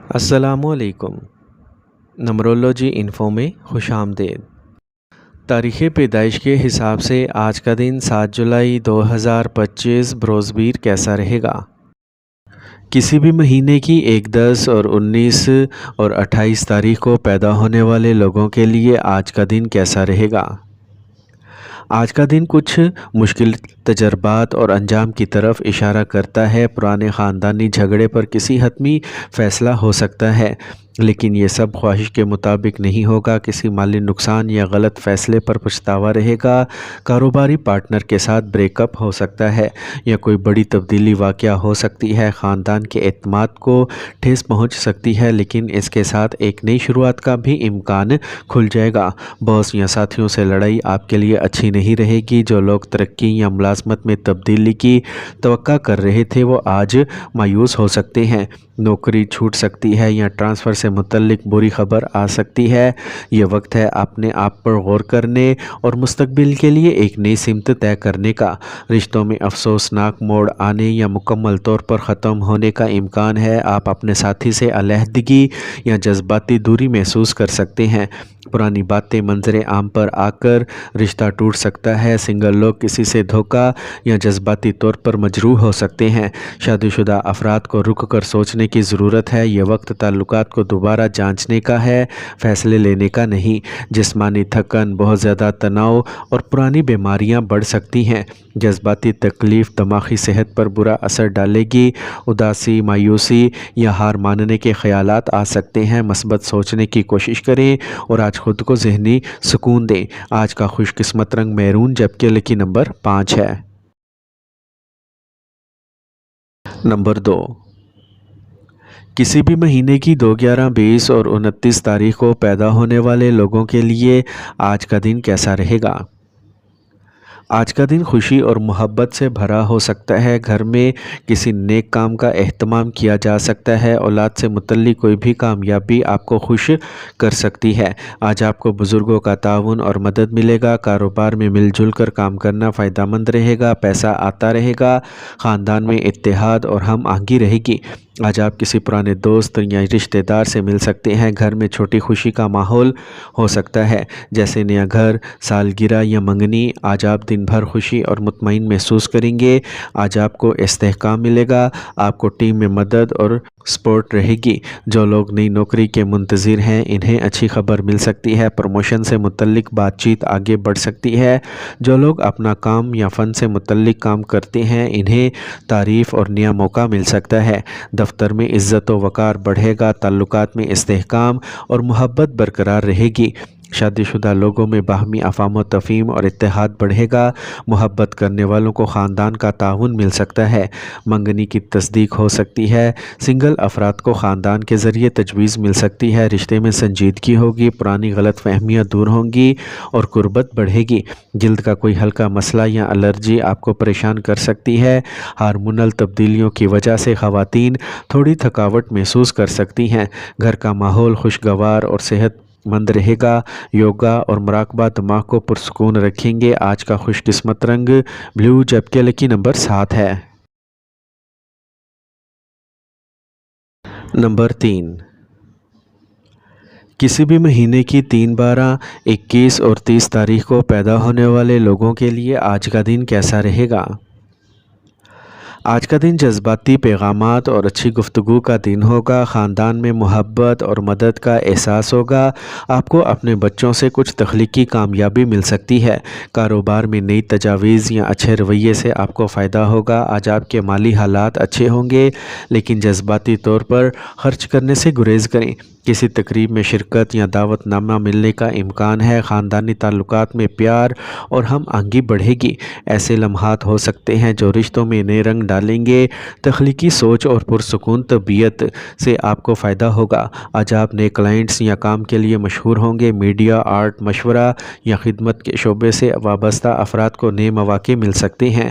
السلام علیکم۔ نمرولوجی انفو میں خوش آمدید۔ تاریخ پیدائش کے حساب سے آج کا دن 7 جولائی 2025 بروزبیر کیسا رہے گا؟ کسی بھی مہینے کی 1، 10 اور 19 اور 28 تاریخ کو پیدا ہونے والے لوگوں کے لیے آج کا دن کیسا رہے گا؟ آج کا دن کچھ مشکل تجربات اور انجام کی طرف اشارہ کرتا ہے۔ پرانے خاندانی جھگڑے پر کسی حتمی فیصلہ ہو سکتا ہے، لیکن یہ سب خواہش کے مطابق نہیں ہوگا۔ کسی مالی نقصان یا غلط فیصلے پر پچھتاوا رہے گا۔ کاروباری پارٹنر کے ساتھ بریک اپ ہو سکتا ہے یا کوئی بڑی تبدیلی واقع ہو سکتی ہے۔ خاندان کے اعتماد کو ٹھیس پہنچ سکتی ہے، لیکن اس کے ساتھ ایک نئی شروعات کا بھی امکان کھل جائے گا۔ باس یا ساتھیوں سے لڑائی آپ کے لیے اچھی نہیں رہے گی۔ جو لوگ ترقی یا ملازمت میں تبدیلی کی توقع کر رہے تھے وہ آج مایوس ہو سکتے ہیں۔ نوکری چھوٹ سکتی ہے یا ٹرانسفر سے متعلق بری خبر آ سکتی ہے۔ یہ وقت ہے اپنے آپ پر غور کرنے اور مستقبل کے لیے ایک نئی سمت طے کرنے کا۔ رشتوں میں افسوسناک موڑ آنے یا مکمل طور پر ختم ہونے کا امکان ہے۔ آپ اپنے ساتھی سے علیحدگی یا جذباتی دوری محسوس کر سکتے ہیں۔ پرانی باتیں منظر عام پر آ کر رشتہ ٹوٹ سکتا ہے۔ سنگل لوگ کسی سے دھوکہ یا جذباتی طور پر مجروح ہو سکتے ہیں۔ شادی شدہ افراد کو رک کر سوچنے کی ضرورت ہے۔ یہ وقت تعلقات کو دوبارہ جانچنے کا ہے، فیصلے لینے کا نہیں۔ جسمانی تھکن، بہت زیادہ تناؤ اور پرانی بیماریاں بڑھ سکتی ہیں۔ جذباتی تکلیف دماغی صحت پر برا اثر ڈالے گی۔ اداسی، مایوسی یا ہار ماننے کے خیالات آ سکتے ہیں۔ مثبت سوچنے کی کوشش کریں اور آج خود کو ذہنی سکون دیں۔ آج کا خوش قسمت رنگ میرون جبکہ لکی نمبر 5 ہے۔ نمبر 2، کسی بھی مہینے کی 2، 11، 20 اور 29 تاریخ کو پیدا ہونے والے لوگوں کے لیے آج کا دن کیسا رہے گا؟ آج کا دن خوشی اور محبت سے بھرا ہو سکتا ہے۔ گھر میں کسی نیک کام کا اہتمام کیا جا سکتا ہے۔ اولاد سے متعلق کوئی بھی کامیابی آپ کو خوش کر سکتی ہے۔ آج آپ کو بزرگوں کا تعاون اور مدد ملے گا۔ کاروبار میں مل جل کر کام کرنا فائدہ مند رہے گا۔ پیسہ آتا رہے گا۔ خاندان میں اتحاد اور ہم آہنگی رہے گی۔ آج آپ کسی پرانے دوست یا رشتہ دار سے مل سکتے ہیں۔ گھر میں چھوٹی خوشی کا ماحول ہو سکتا ہے، جیسے نیا گھر، سالگرہ یا منگنی۔ آج آپ دن بھر خوشی اور مطمئن محسوس کریں گے۔ آج آپ کو استحکام ملے گا۔ آپ کو ٹیم میں مدد اور سپورٹ رہے گی۔ جو لوگ نئی نوکری کے منتظر ہیں انہیں اچھی خبر مل سکتی ہے۔ پروموشن سے متعلق بات چیت آگے بڑھ سکتی ہے۔ جو لوگ اپنا کام یا فن سے متعلق کام کرتے ہیں انہیں تعریف اور نیا موقع مل سکتا ہے۔ دفتر میں عزت و وقار بڑھے گا۔ تعلقات میں استحکام اور محبت برقرار رہے گی۔ شادی شدہ لوگوں میں باہمی افہام و تفہیم اور اتحاد بڑھے گا۔ محبت کرنے والوں کو خاندان کا تعاون مل سکتا ہے۔ منگنی کی تصدیق ہو سکتی ہے۔ سنگل افراد کو خاندان کے ذریعے تجویز مل سکتی ہے۔ رشتے میں سنجیدگی ہوگی۔ پرانی غلط فہمیاں دور ہوں گی اور قربت بڑھے گی۔ جلد کا کوئی ہلکا مسئلہ یا الرجی آپ کو پریشان کر سکتی ہے۔ ہارمونل تبدیلیوں کی وجہ سے خواتین تھوڑی تھکاوٹ محسوس کر سکتی ہیں۔ گھر کا ماحول خوشگوار اور صحت مند رہے گا۔ یوگا اور مراقبہ دماغ کو پرسکون رکھیں گے۔ آج کا خوش قسمت رنگ بلیو جبکہ لکی نمبر 7 ہے۔ نمبر 3، کسی بھی مہینے کی 3، 12، 21 اور 30 تاریخ کو پیدا ہونے والے لوگوں کے لیے آج کا دن کیسا رہے گا؟ آج کا دن جذباتی پیغامات اور اچھی گفتگو کا دن ہوگا۔ خاندان میں محبت اور مدد کا احساس ہوگا۔ آپ کو اپنے بچوں سے کچھ تخلیقی کامیابی مل سکتی ہے۔ کاروبار میں نئی تجاویز یا اچھے رویے سے آپ کو فائدہ ہوگا۔ آج آپ کے مالی حالات اچھے ہوں گے، لیکن جذباتی طور پر خرچ کرنے سے گریز کریں۔ کسی تقریب میں شرکت یا دعوت نامہ ملنے کا امکان ہے۔ خاندانی تعلقات میں پیار اور ہم آہنگی بڑھے گی۔ ایسے لمحات ہو سکتے ہیں جو رشتوں میں نئے رنگ ڈالیں گے۔ تخلیقی سوچ اور پرسکون طبیعت سے آپ کو فائدہ ہوگا۔ آج آپ نئے کلائنٹس یا کام کے لیے مشہور ہوں گے۔ میڈیا، آرٹ، مشورہ یا خدمت کے شعبے سے وابستہ افراد کو نئے مواقع مل سکتے ہیں۔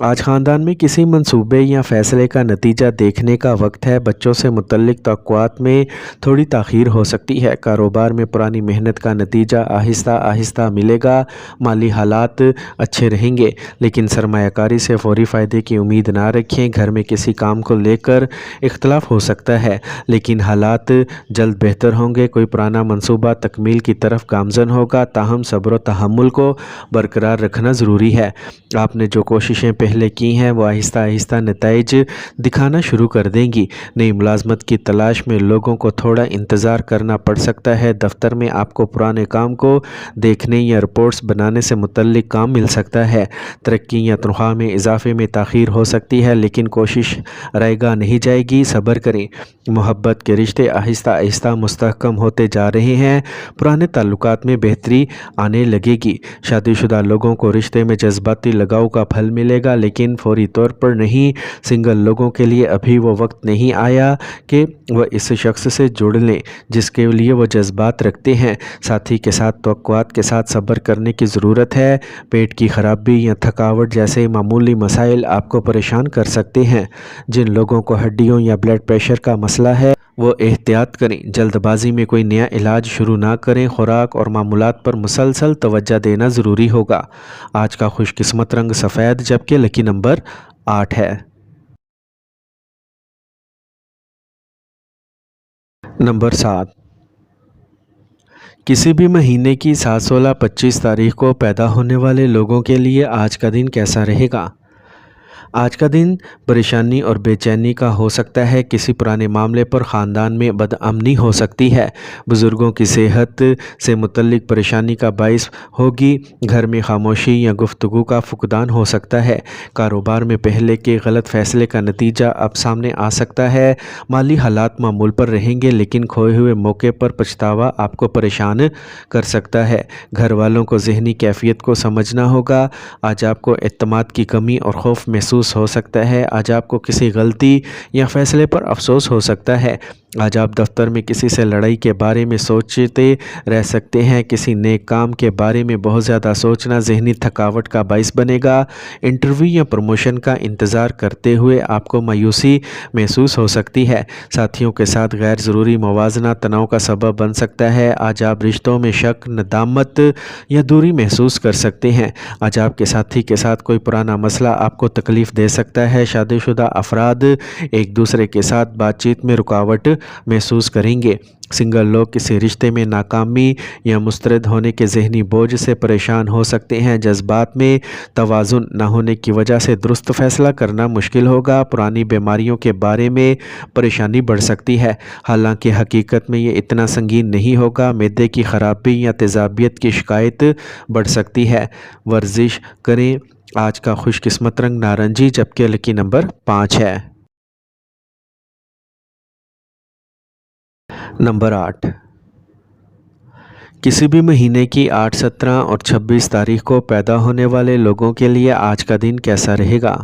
آج خاندان میں کسی منصوبے یا فیصلے کا نتیجہ دیکھنے کا وقت ہے۔ بچوں سے متعلق توقعات میں تھوڑی تاخیر ہو سکتی ہے۔ کاروبار میں پرانی محنت کا نتیجہ آہستہ آہستہ ملے گا۔ مالی حالات اچھے رہیں گے، لیکن سرمایہ کاری سے فوری فائدے کی امید نہ رکھیں۔ گھر میں کسی کام کو لے کر اختلاف ہو سکتا ہے، لیکن حالات جلد بہتر ہوں گے۔ کوئی پرانا منصوبہ تکمیل کی طرف گامزن ہوگا، تاہم صبر و تحمل کو برقرار رکھنا ضروری ہے۔ آپ نے جو کوششیں پہلے کی ہیں وہ آہستہ آہستہ نتائج دکھانا شروع کر دیں گی۔ نئی ملازمت کی تلاش میں لوگوں کو تھوڑا انتظار کرنا پڑ سکتا ہے۔ دفتر میں آپ کو پرانے کام کو دیکھنے یا رپورٹس بنانے سے متعلق کام مل سکتا ہے۔ ترقی یا تنخواہ میں اضافے میں تاخیر ہو سکتی ہے، لیکن کوشش رائے گاہ نہیں جائے گی۔ صبر کریں۔ محبت کے رشتے آہستہ آہستہ مستحکم ہوتے جا رہے ہیں۔ پرانے تعلقات میں بہتری آنے لگے گی۔ شادی شدہ لوگوں کو رشتے میں جذباتی لگاؤ کا پھل ملے گا، لیکن فوری طور پر نہیں۔ سنگل لوگوں کے لیے ابھی وہ وقت نہیں آیا کہ وہ اس شخص سے جڑ لیں جس کے لیے وہ جذبات رکھتے ہیں۔ ساتھی کے ساتھ توقعات کے ساتھ صبر کرنے کی ضرورت ہے۔ پیٹ کی خرابی یا تھکاوٹ جیسے معمولی مسائل آپ کو پریشان کر سکتے ہیں۔ جن لوگوں کو ہڈیوں یا بلڈ پریشر کا مسئلہ ہے وہ احتیاط کریں۔ جلد بازی میں کوئی نیا علاج شروع نہ کریں۔ خوراک اور معمولات پر مسلسل توجہ دینا ضروری ہوگا۔ آج کا خوش قسمت رنگ سفید، جبکہ لکی نمبر 8 ہے۔ نمبر 7، کسی بھی مہینے کی 7، 16، 25 تاریخ کو پیدا ہونے والے لوگوں کے لیے آج کا دن کیسا رہے گا؟ آج کا دن پریشانی اور بے چینی کا ہو سکتا ہے۔ کسی پرانے معاملے پر خاندان میں بدامنی ہو سکتی ہے۔ بزرگوں کی صحت سے متعلق پریشانی کا باعث ہوگی۔ گھر میں خاموشی یا گفتگو کا فقدان ہو سکتا ہے۔ کاروبار میں پہلے کے غلط فیصلے کا نتیجہ اب سامنے آ سکتا ہے۔ مالی حالات معمول پر رہیں گے، لیکن کھوئے ہوئے موقع پر پچھتاوا آپ کو پریشان کر سکتا ہے۔ گھر والوں کو ذہنی کیفیت کو سمجھنا ہوگا۔ آج آپ کو اعتماد کی کمی اور خوف محسوس ہو سکتا ہے۔ آج آپ کو کسی غلطی یا فیصلے پر افسوس ہو سکتا ہے۔ آج آپ دفتر میں کسی سے لڑائی کے بارے میں سوچتے رہ سکتے ہیں۔ کسی نیک کام کے بارے میں بہت زیادہ سوچنا ذہنی تھکاوٹ کا باعث بنے گا۔ انٹرویو یا پروموشن کا انتظار کرتے ہوئے آپ کو مایوسی محسوس ہو سکتی ہے۔ ساتھیوں کے ساتھ غیر ضروری موازنہ تناؤ کا سبب بن سکتا ہے۔ آج آپ رشتوں میں شک، ندامت یا دوری محسوس کر سکتے ہیں۔ آج آپ کے ساتھی کے ساتھ کوئی پرانا مسئلہ آپ کو تکلیف دے سکتا ہے۔ شادی شدہ افراد ایک دوسرے کے ساتھ بات چیت میں رکاوٹ محسوس کریں گے۔ سنگل لوگ کسی رشتے میں ناکامی یا مسترد ہونے کے ذہنی بوجھ سے پریشان ہو سکتے ہیں۔ جذبات میں توازن نہ ہونے کی وجہ سے درست فیصلہ کرنا مشکل ہوگا۔ پرانی بیماریوں کے بارے میں پریشانی بڑھ سکتی ہے، حالانکہ حقیقت میں یہ اتنا سنگین نہیں ہوگا۔ معدے کی خرابی یا تیزابیت کی شکایت بڑھ سکتی ہے۔ ورزش کریں۔ آج کا خوش قسمت رنگ نارنجی، جبکہ لکی نمبر 5 ہے۔ نمبر 8، کسی بھی مہینے کی 8، 17 اور 26 تاریخ کو پیدا ہونے والے لوگوں کے لیے آج کا دن کیسا رہے گا؟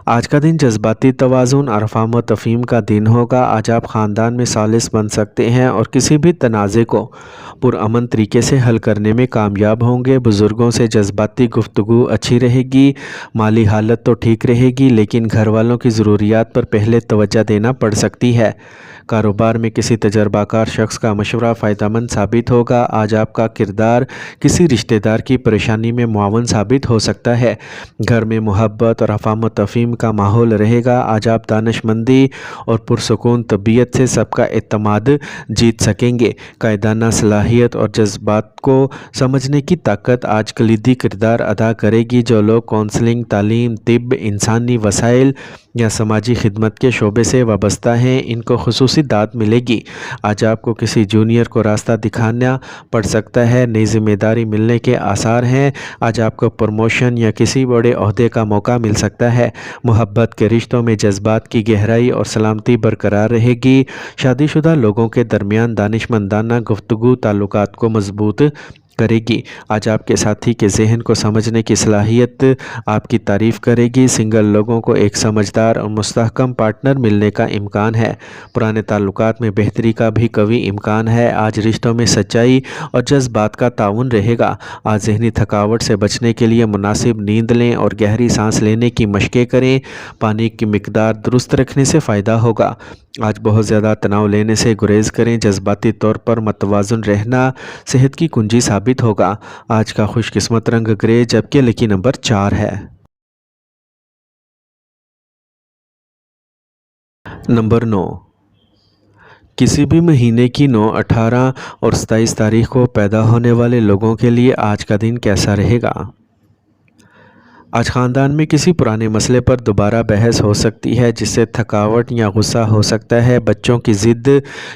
آج کا دن جذباتی توازن اور افہام و تفہیم کا دن ہوگا۔ آج آپ خاندان میں ثالث بن سکتے ہیں اور کسی بھی تنازع کو پرامن طریقے سے حل کرنے میں کامیاب ہوں گے۔ بزرگوں سے جذباتی گفتگو اچھی رہے گی۔ مالی حالت تو ٹھیک رہے گی، لیکن گھر والوں کی ضروریات پر پہلے توجہ دینا پڑ سکتی ہے۔ کاروبار میں کسی تجربہ کار شخص کا مشورہ فائدہ مند ثابت ہوگا۔ آج آپ کا کردار کسی رشتہ دار کی پریشانی میں معاون ثابت ہو سکتا ہے۔ گھر میں محبت اور افہام و تفہیم کا ماحول رہے گا۔ آج آپ دانش مندی اور پرسکون طبیعت سے سب کا اعتماد جیت سکیں گے۔ قائدانہ صلاحیت اور جذبات کو سمجھنے کی طاقت آج کلیدی کردار ادا کرے گی۔ جو لوگ کونسلنگ، تعلیم، طب، انسانی وسائل یا سماجی خدمت کے شعبے سے وابستہ ہیں، ان کو خصوصی داد ملے گی۔ آج آپ کو کسی جونیئر کو راستہ دکھانا پڑ سکتا ہے۔ نئی ذمہ داری ملنے کے آثار ہیں۔ آج آپ کو پروموشن یا کسی بڑے عہدے کا موقع مل سکتا ہے۔ محبت کے رشتوں میں جذبات کی گہرائی اور سلامتی برقرار رہے گی۔ شادی شدہ لوگوں کے درمیان دانشمندانہ گفتگو تعلقات کو مضبوط کرے گی۔ آج آپ کے ساتھی کے ذہن کو سمجھنے کی صلاحیت آپ کی تعریف کرے گی۔ سنگل لوگوں کو ایک سمجھدار اور مستحکم پارٹنر ملنے کا امکان ہے۔ پرانے تعلقات میں بہتری کا بھی قوی امکان ہے۔ آج رشتوں میں سچائی اور جذبات کا تعاون رہے گا۔ آج ذہنی تھکاوٹ سے بچنے کے لیے مناسب نیند لیں اور گہری سانس لینے کی مشقیں کریں۔ پانی کی مقدار درست رکھنے سے فائدہ ہوگا۔ آج بہت زیادہ تناؤ لینے سے گریز کریں۔ جذباتی طور پر متوازن رہنا صحت کی کنجی ثابت ہوگا۔ آج کا خوش قسمت رنگ گرے جبکہ لکی نمبر 4 ہے۔ نمبر 9، کسی بھی مہینے کی 9، 18 اور 27 تاریخ کو پیدا ہونے والے لوگوں کے لیے آج کا دن کیسا رہے گا؟ آج خاندان میں کسی پرانے مسئلے پر دوبارہ بحث ہو سکتی ہے جس سے تھکاوٹ یا غصہ ہو سکتا ہے۔ بچوں کی ضد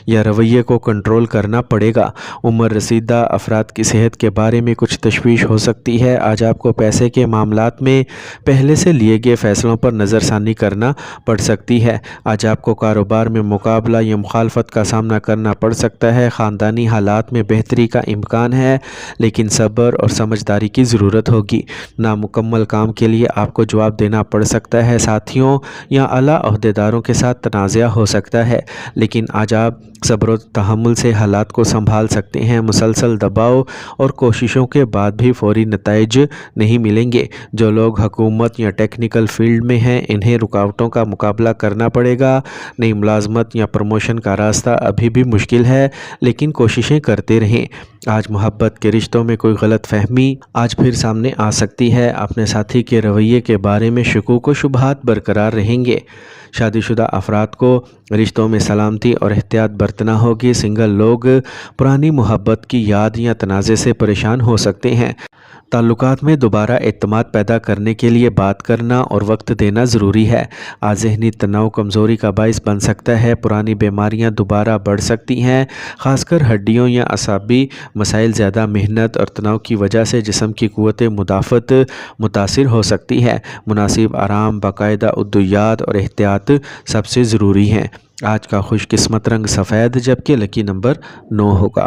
یا رویے کو کنٹرول کرنا پڑے گا۔ عمر رسیدہ افراد کی صحت کے بارے میں کچھ تشویش ہو سکتی ہے۔ آج آپ کو پیسے کے معاملات میں پہلے سے لیے گئے فیصلوں پر نظر ثانی کرنا پڑ سکتی ہے۔ آج آپ کو کاروبار میں مقابلہ یا مخالفت کا سامنا کرنا پڑ سکتا ہے۔ خاندانی حالات میں بہتری کا امکان ہے لیکن صبر اور سمجھداری کی ضرورت ہوگی۔ نامکمل کام کے لیے آپ کو جواب دینا پڑ سکتا ہے۔ ساتھیوں یا اعلیٰ عہدیداروں کے ساتھ تنازعہ ہو سکتا ہے لیکن آج آپ صبر و تحمل سے حالات کو سنبھال سکتے ہیں۔ مسلسل دباؤ اور کوششوں کے بعد بھی فوری نتائج نہیں ملیں گے۔ جو لوگ حکومت یا ٹیکنیکل فیلڈ میں ہیں انہیں رکاوٹوں کا مقابلہ کرنا پڑے گا۔ نئی ملازمت یا پروموشن کا راستہ ابھی بھی مشکل ہے لیکن کوششیں کرتے رہیں۔ آج محبت کے رشتوں میں کوئی غلط فہمی آج پھر سامنے آ سکتی ہے۔ اپنے ساتھی کے رویے کے بارے میں شکوک و شبہات برقرار رہیں گے۔ شادی شدہ افراد کو رشتوں میں سلامتی اور احتیاط برتنا ہوگی۔ سنگل لوگ پرانی محبت کی یاد یا تنازع سے پریشان ہو سکتے ہیں۔ تعلقات میں دوبارہ اعتماد پیدا کرنے کے لیے بات کرنا اور وقت دینا ضروری ہے۔ آج ذہنی تناؤ کمزوری کا باعث بن سکتا ہے۔ پرانی بیماریاں دوبارہ بڑھ سکتی ہیں، خاص کر ہڈیوں یا اعصابی مسائل۔ زیادہ محنت اور تناؤ کی وجہ سے جسم کی قوت مدافعت متاثر ہو سکتی ہے۔ مناسب آرام، باقاعدہ ادویات اور احتیاط سب سے ضروری ہیں۔ آج کا خوش قسمت رنگ سفید جبکہ لکی نمبر 9 ہوگا۔